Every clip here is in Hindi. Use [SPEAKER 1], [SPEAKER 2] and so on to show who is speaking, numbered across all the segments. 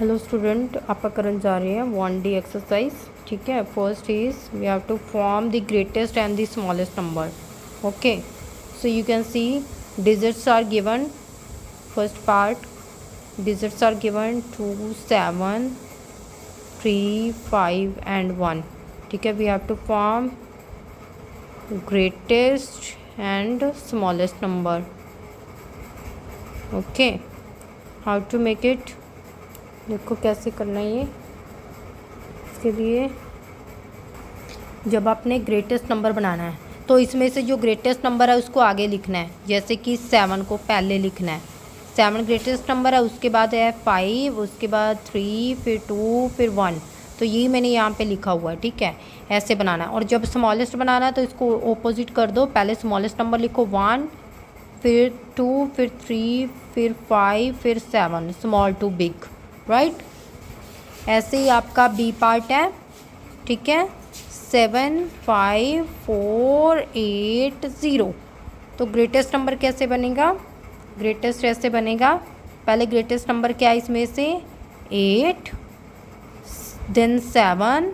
[SPEAKER 1] हेलो स्टूडेंट, आपका करने जा रहे हैं 1D एक्सरसाइज। ठीक है, first is we have to form the greatest and the smallest number. Okay, so you can see digits are given. First part, digits are given 2, 7, 3, 5 and 1। ठीक है, we have to form greatest and smallest number. Okay, how to make it, देखो कैसे करना है ये। इसके लिए जब आपने ग्रेटेस्ट नंबर बनाना है तो इसमें से जो ग्रेटेस्ट नंबर है उसको आगे लिखना है। जैसे कि 7 को पहले लिखना है, 7 ग्रेटेस्ट नंबर है, उसके बाद है 5, उसके बाद 3, फिर 2, फिर 1। तो ये मैंने यहाँ पे लिखा हुआ है। ठीक है, ऐसे बनाना है। और जब स्मॉलेस्ट बनाना है तो इसको ऑपोजिट कर दो, पहले स्मॉलेस्ट नंबर लिखो 1, फिर 2, फिर 3, फिर 5, फिर 7, स्मॉल टू बिग, राइट। ऐसे ही आपका बी पार्ट है। ठीक है, 7, 5, 4, 8, 0। तो ग्रेटेस्ट नंबर कैसे बनेगा? ग्रेटेस्ट ऐसे बनेगा, पहले ग्रेटेस्ट नंबर क्या है इसमें से 8, देन 7,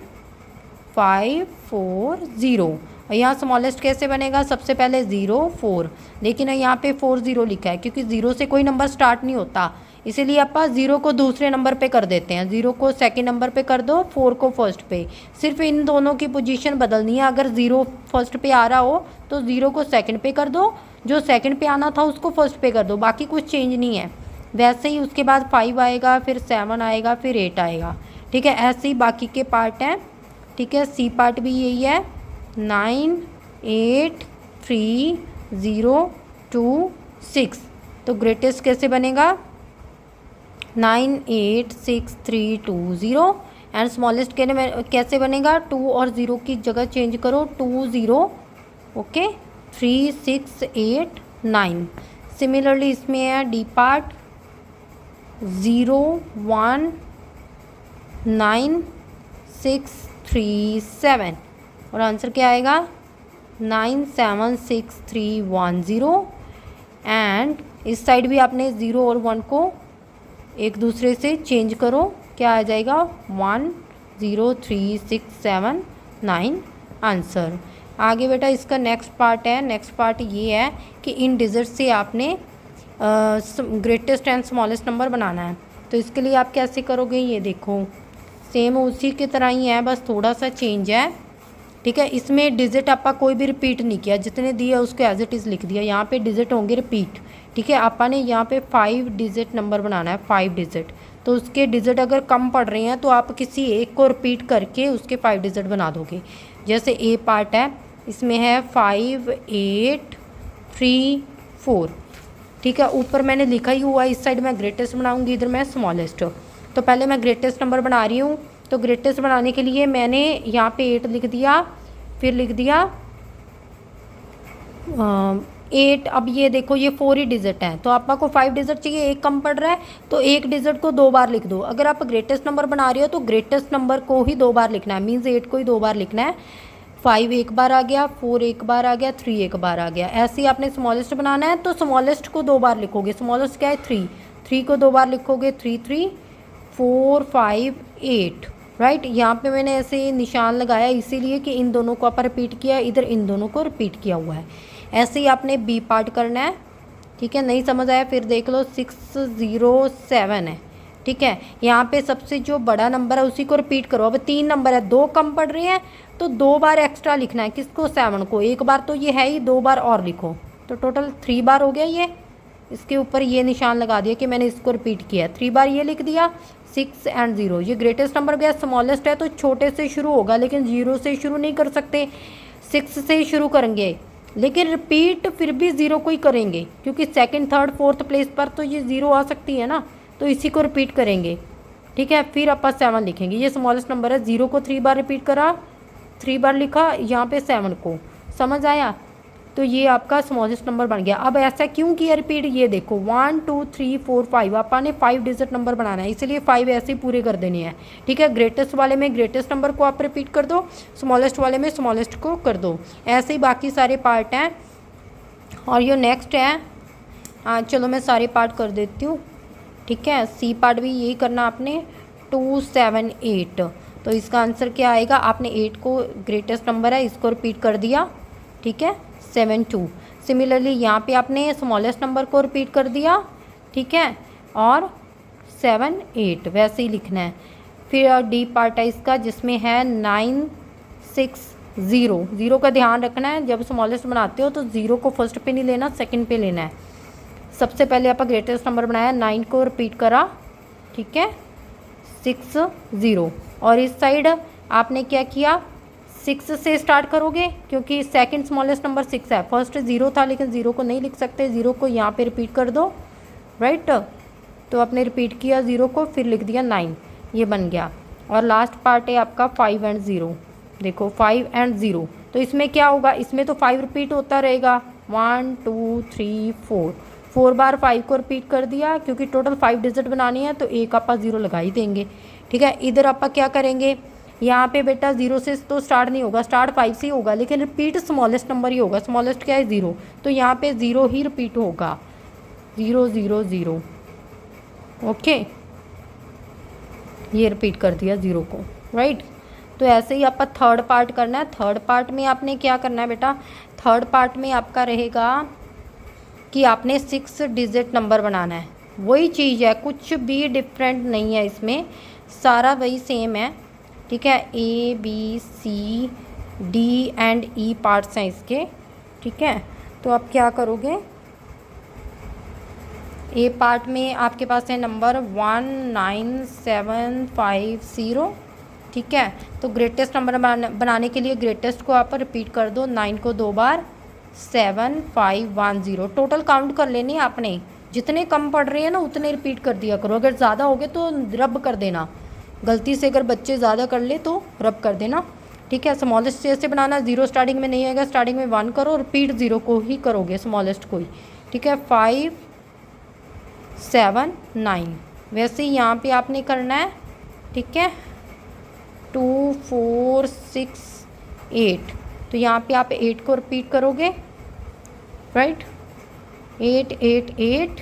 [SPEAKER 1] 5, 4, 0। और यहाँ स्मॉलेस्ट कैसे बनेगा? सबसे पहले 0, 4, लेकिन यहाँ पे 4, 0 लिखा है क्योंकि 0 से कोई नंबर स्टार्ट नहीं होता, इसीलिए आप 0 को दूसरे नंबर पे कर देते हैं। 0 को सेकंड नंबर पे कर दो, 4 को फर्स्ट पे। सिर्फ इन दोनों की पोजीशन बदलनी है। अगर 0 फर्स्ट पे आ रहा हो तो 0 को सेकंड पे कर दो, जो सेकंड पे आना था उसको फर्स्ट पे कर दो, बाकी कुछ चेंज नहीं है। वैसे ही उसके बाद 5 आएगा, फिर 7 आएगा, फिर 8 आएगा। ठीक है, ऐसे ही बाकी के पार्ट हैं। ठीक है, सी पार्ट भी यही है, 9, 8, 3, 0, 2, 6। तो ग्रेटेस्ट कैसे बनेगा? 9, 8, 6, 3, 2, 0। एंड स्मॉलेस्ट कैसे बनेगा? 2 और 0 की जगह चेंज करो, 2, 0, ओके, 3, 6, 8, 9। सिमिलरली इसमें है डी पार्ट 0, 1, 9, 6, 3, 7। और आंसर क्या आएगा? 9, 7, 6, 3, 1, 0। एंड इस साइड भी आपने 0 और 1 को एक दूसरे से चेंज करो, क्या आ जाएगा? 1, 0, 3, 6, 7, 9 आंसर। आगे बेटा इसका नेक्स्ट पार्ट है। नेक्स्ट पार्ट ये है कि इन डिजिट से आपने ग्रेटेस्ट एंड स्मॉलेस्ट नंबर बनाना है। तो इसके लिए आप कैसे करोगे? ये देखो, सेम उसी की तरह ही है, बस थोड़ा सा चेंज है। ठीक है, इसमें डिजिट आपा कोई भी रिपीट नहीं किया, जितने दिए उसको एज इट इज़ लिख दिया। यहाँ पे डिजिट होंगे रिपीट। ठीक है, आपा ने यहाँ पे 5 डिजिट नंबर बनाना है, 5 डिजिट। तो उसके डिजिट अगर कम पड़ रहे हैं तो आप किसी एक को रिपीट करके उसके 5 डिजिट बना दोगे। जैसे ए पार्ट है, इसमें है 5, 8, 3, 4। ठीक है, ऊपर मैंने लिखा ही हुआ है, इस साइड मैं ग्रेटेस्ट बनाऊँगी, इधर मैं स्मॉलेस्ट। तो पहले मैं ग्रेटेस्ट नंबर बना रही हूँ। तो ग्रेटेस्ट बनाने के लिए मैंने यहाँ पे 8 लिख दिया, फिर लिख दिया 8। अब ये देखो, ये 4 ही डिजिट हैं, तो आपको 5 डिजिट चाहिए, एक कम पड़ रहा है, तो एक डिजिट को 2 बार लिख दो। अगर आप ग्रेटेस्ट नंबर बना रहे हो तो ग्रेटेस्ट नंबर को ही 2 बार लिखना है, मीन्स 8 को ही 2 बार लिखना है। 5 एक बार आ गया, 4 एक बार आ गया, 3 एक बार आ गया। ऐसे ही आपने स्मॉलेस्ट बनाना है तो स्मॉलेस्ट को 2 बार लिखोगे। स्मॉलेस्ट क्या है? 3 को 2 बार लिखोगे, 3, 3, 4, 5, 8, राइट। यहाँ पे मैंने ऐसे निशान लगाया इसीलिए कि इन दोनों को आप रिपीट किया, इधर इन दोनों को रिपीट किया हुआ है। ऐसे ही आपने बी पार्ट करना है। ठीक है, नहीं समझ आया फिर देख लो, 6, 0, 7 है। ठीक है, यहाँ पे सबसे जो बड़ा नंबर है उसी को रिपीट करो। अब 3 नंबर है, 2 कम पड़ रहे हैं तो 2 बार एक्स्ट्रा लिखना है। किसको? 7 को। एक बार तो ये है ही, 2 बार और लिखो, तो टोटल 3 बार हो गया। ये इसके ऊपर ये निशान लगा दिया कि मैंने इसको रिपीट किया, 3 बार ये लिख दिया। 6 एंड 0, ये ग्रेटेस्ट नंबर गया, स्मॉलेस्ट है तो छोटे से शुरू होगा, लेकिन 0 से शुरू नहीं कर सकते, 6 से ही शुरू करेंगे। लेकिन रिपीट फिर भी 0 को ही करेंगे क्योंकि सेकंड, थर्ड, फोर्थ प्लेस पर तो ये 0 आ सकती है ना, तो इसी को रिपीट करेंगे। ठीक है, फिर आप 7 लिखेंगे, ये स्मॉलेस्ट नंबर है। 0 को 3 बार रिपीट करा, 3 बार लिखा, यहाँ पे 7 को। समझ आया? तो ये आपका स्मॉलेस्ट नंबर बन गया। अब ऐसा क्यों किया रिपीट? ये देखो 1, 2, 3, 4, 5, आपा ने 5 डिजिट नंबर बनाना है, इसलिए 5 ऐसे ही पूरे कर देने हैं। ठीक है, ग्रेटेस्ट वाले में ग्रेटेस्ट नंबर को आप रिपीट कर दो, स्मॉलेस्ट वाले में स्मॉलेस्ट को कर दो। ऐसे ही बाकी सारे पार्ट हैं। और ये नेक्स्ट है, चलो मैं सारे पार्ट कर देती हूँ। ठीक है। सी पार्ट भी यही करना आपने, 278। तो इसका आंसर क्या आएगा, आपने 8 को ग्रेटेस्ट नंबर है इसको रिपीट कर दिया, ठीक है, 72। सिमिलरली यहाँ पे आपने स्मॉलेस्ट नंबर को रिपीट कर दिया, ठीक है, और 78 वैसे ही लिखना है। फिर डी पार्ट है इसका जिसमें है 960। ज़ीरो का ध्यान रखना है, जब स्मॉलेस्ट बनाते हो तो ज़ीरो को फर्स्ट पे नहीं लेना, सेकंड पे लेना है। सबसे पहले आप ग्रेटेस्ट नंबर बनाया, 9 को रिपीट करा, ठीक है, 60। और इस साइड आपने क्या किया, 6 से स्टार्ट करोगे क्योंकि सेकंड स्मॉलेस्ट नंबर 6 है। फर्स्ट 0 था लेकिन 0 को नहीं लिख सकते, 0 को यहाँ पे रिपीट कर दो, राइट। तो आपने रिपीट किया 0 को, फिर लिख दिया 9, ये बन गया। और लास्ट पार्ट है आपका 5 एंड 0। देखो 5 एंड 0, तो इसमें क्या होगा, इसमें तो 5 रिपीट होता रहेगा, 1 2 3 4, 4 बार 5 को रिपीट कर दिया क्योंकि टोटल 5 डिजिट बनानी है तो एक आप 0 लगा ही देंगे, ठीक है। इधर आप क्या करेंगे, यहाँ पे बेटा 0 से तो स्टार्ट नहीं होगा, स्टार्ट 5 से ही होगा, लेकिन रिपीट स्मॉलेस्ट नंबर ही होगा। स्मॉलेस्ट क्या है, 0, तो यहाँ पे 0 ही रिपीट होगा, 0 0 0, ओके। ये रिपीट कर दिया 0 को, राइट। तो ऐसे ही आपका थर्ड पार्ट करना है। थर्ड पार्ट में आपने क्या करना है बेटा, थर्ड पार्ट में आपका रहेगा कि आपने 6 डिजिट नंबर बनाना है। वही चीज़ है, कुछ भी डिफरेंट नहीं है इसमें, सारा वही सेम है, ठीक है। A B C D and E parts हैं इसके, ठीक है। तो आप क्या करोगे, ए पार्ट में आपके पास है नंबर 19750, ठीक है। तो ग्रेटेस्ट नंबर बनाने के लिए ग्रेटेस्ट को आप रिपीट कर दो, 9 को 2 बार, 7510। टोटल काउंट कर लेनी है आपने, जितने कम पढ़ रहे हैं ना उतने रिपीट कर दिया करो, अगर ज़्यादा हो गए तो रब कर देना, गलती से अगर बच्चे ज़्यादा कर ले तो रब कर देना, ठीक है। स्मॉलेस्ट से बनाना, 0 स्टार्टिंग में नहीं आएगा, स्टार्टिंग में 1 करो, रिपीट 0 को ही करोगे, स्मॉलेस्ट को ही, ठीक है। 5 7 9 वैसे ही यहाँ पे आपने करना है, ठीक है। 2 4 6 8, तो यहाँ पे आप 8 को रिपीट करोगे, राइट। 8 8 8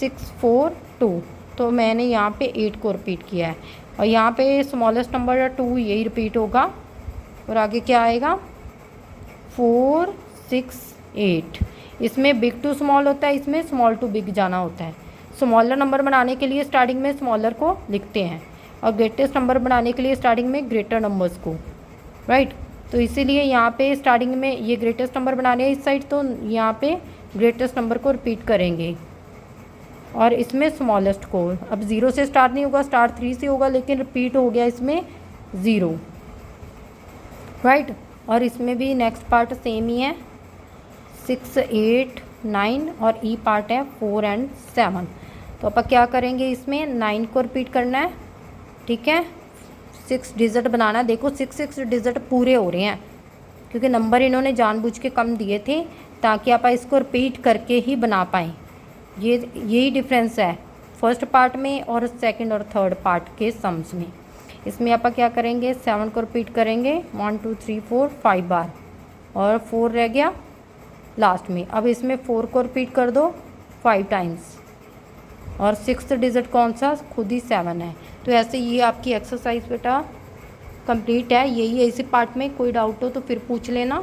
[SPEAKER 1] 6 4 2, तो मैंने यहाँ पे 8 को रिपीट किया है। और यहाँ पे स्मॉलेस्ट नंबर 2 यही रिपीट होगा, और आगे क्या आएगा, 4 6 8। इसमें बिग टू स्मॉल होता है, इसमें स्मॉल टू बिग जाना होता है। स्मॉलर नंबर बनाने के लिए स्टार्टिंग में स्मॉलर को लिखते हैं, और ग्रेटेस्ट नंबर बनाने के लिए स्टार्टिंग में ग्रेटर नंबर्स को, राइट। तो इसीलिए यहाँ पे स्टार्टिंग में ये ग्रेटेस्ट नंबर बनाने हैं इस साइड, तो यहाँ पे ग्रेटेस्ट नंबर को रिपीट करेंगे, और इसमें स्मॉलेस्ट को। अब 0 से स्टार्ट नहीं होगा, स्टार्ट 3 से होगा, लेकिन रिपीट हो गया इसमें 0, राइट। और इसमें भी नेक्स्ट पार्ट सेम ही है, 6 8 9, और ई पार्ट है 4 एंड 7। तो अपन क्या करेंगे, इसमें 9 को रिपीट करना है, ठीक है, 6 डिजिट बनाना है। देखो 6 डिजिट पूरे हो रहे हैं क्योंकि नंबर इन्होंने जानबूझ के कम दिए थे ताकि आप इसको रिपीट करके ही बना पाएँ। यही डिफरेंस है फर्स्ट पार्ट में और सेकंड और थर्ड पार्ट के सम्स में। इसमें आप क्या करेंगे, 7 को रिपीट करेंगे 1 2 3 4 5 बार, और 4 रह गया लास्ट में। अब इसमें 4 को रिपीट कर दो 5 टाइम्स, और 6th डिजिट कौन सा, खुद ही 7 है। तो ऐसे ये आपकी एक्सरसाइज बेटा कंप्लीट है। यही है इसी पार्ट में, कोई डाउट हो तो फिर पूछ लेना।